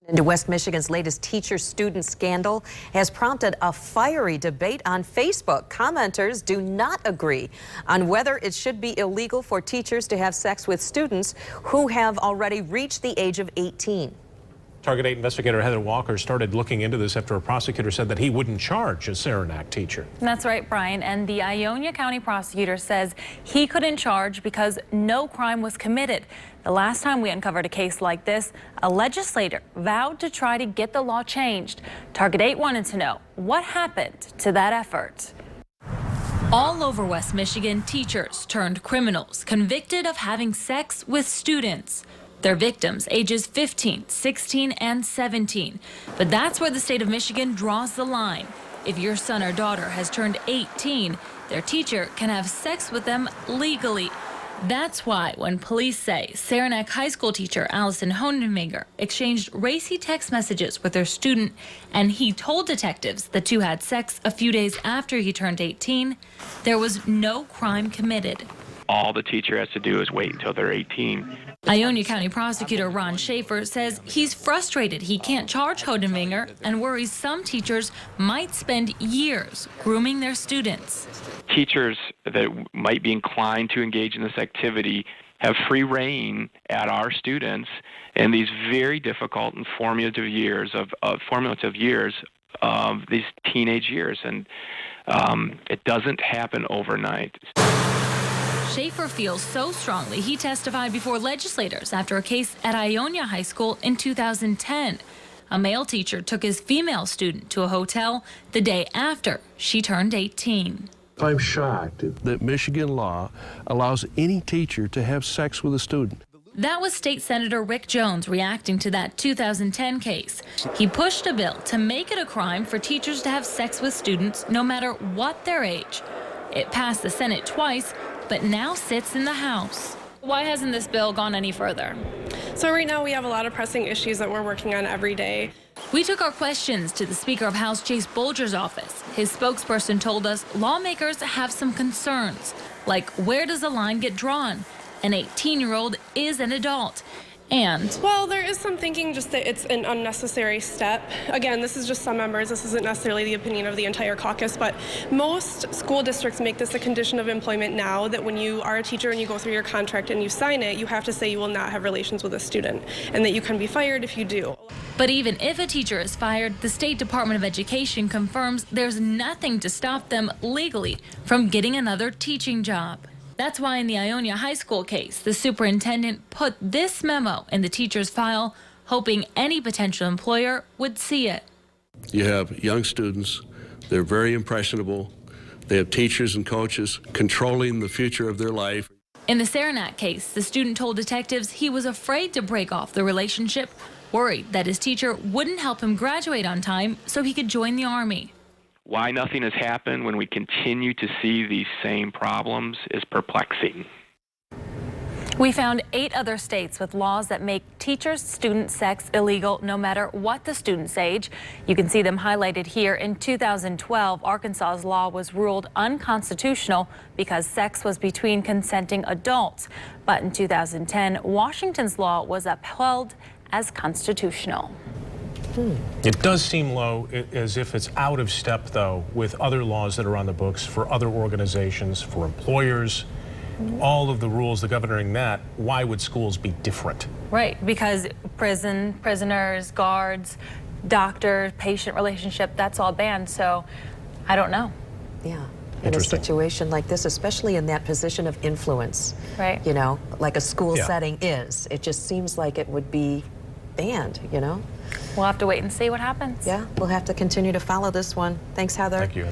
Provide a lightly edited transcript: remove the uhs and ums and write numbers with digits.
And West Michigan's latest teacher-student scandal has prompted a fiery debate on Facebook. Commenters do not agree on whether it should be illegal for teachers to have sex with students who have already reached the age of 18. Target 8 investigator Heather Walker started looking into this after a prosecutor said that he wouldn't charge a Saranac teacher. That's right, Brian. And the Ionia County prosecutor says he couldn't charge because no crime was committed. The last time we uncovered a case like this, a legislator vowed to try to get the law changed. Target 8 wanted to know what happened to that effort. All over West Michigan, teachers turned criminals convicted of having sex with students. Their victims ages 15, 16, and 17. But that's where the state of Michigan draws the line. If your son or daughter has turned 18, their teacher can have sex with them legally. That's why when police say Saranac High School teacher Allison Honenmaker exchanged racy text messages with her student and he told detectives the two had sex a few days after he turned 18, there was no crime committed. All the teacher has to do is wait until they're 18. Ionia County prosecutor Ron Schaefer says he's frustrated he can't charge Hodenvinger and worries some teachers might spend years grooming their students. Teachers that might be inclined to engage in this activity have free reign at our students in these very difficult and formative years of these teenage years, and it doesn't happen overnight. Schaefer feels so strongly he testified before legislators after a case at Ionia High School in 2010. A male teacher took his female student to a hotel the day after she turned 18. I'm shocked that Michigan law allows any teacher to have sex with a student. That was State Senator Rick Jones reacting to that 2010 case. He pushed a bill to make it a crime for teachers to have sex with students no matter what their age. It passed the Senate twice, but now sits in the House. Why hasn't this bill gone any further? So right now we have a lot of pressing issues that we're working on every day. We took our questions to the Speaker of House Chase Bolger's office. His spokesperson told us lawmakers have some concerns, like where does the line get drawn? An 18-year-old is an adult. And well, there is some thinking just that it's an unnecessary step. Again, this is just some members. This isn't necessarily the opinion of the entire caucus, but most school districts make this a condition of employment now, that when you are a teacher and you go through your contract and you sign it, you have to say you will not have relations with a student and that you can be fired if you do. But even if a teacher is fired, the State Department of Education confirms there's nothing to stop them legally from getting another teaching job. That's why in the Ionia High School case, the superintendent put this memo in the teacher's file, hoping any potential employer would see it. You have young students, they're very impressionable, they have teachers and coaches controlling the future of their life. In the Saranac case, the student told detectives he was afraid to break off the relationship, worried that his teacher wouldn't help him graduate on time so he could join the Army. Why nothing has happened when we continue to see these same problems is perplexing. We found 8 other states with laws that make teacher-student sex illegal no matter what the student's age. You can see them highlighted here. In 2012, Arkansas's law was ruled unconstitutional because sex was between consenting adults. But in 2010, Washington's law was upheld as constitutional. It does seem low, as if it's out of step, though, with other laws that are on the books for other organizations, for employers, all of the rules governing that. Why would schools be different? Right, because prisoners, guards, doctor, patient relationship, that's all banned. So I don't know. Yeah. In a situation like this, especially in that position of influence, right? You know, like a school setting is, it just seems like it would be banned, you know? We'll have to wait and see what happens. Yeah, we'll have to continue to follow this one. Thanks, Heather. Thank you.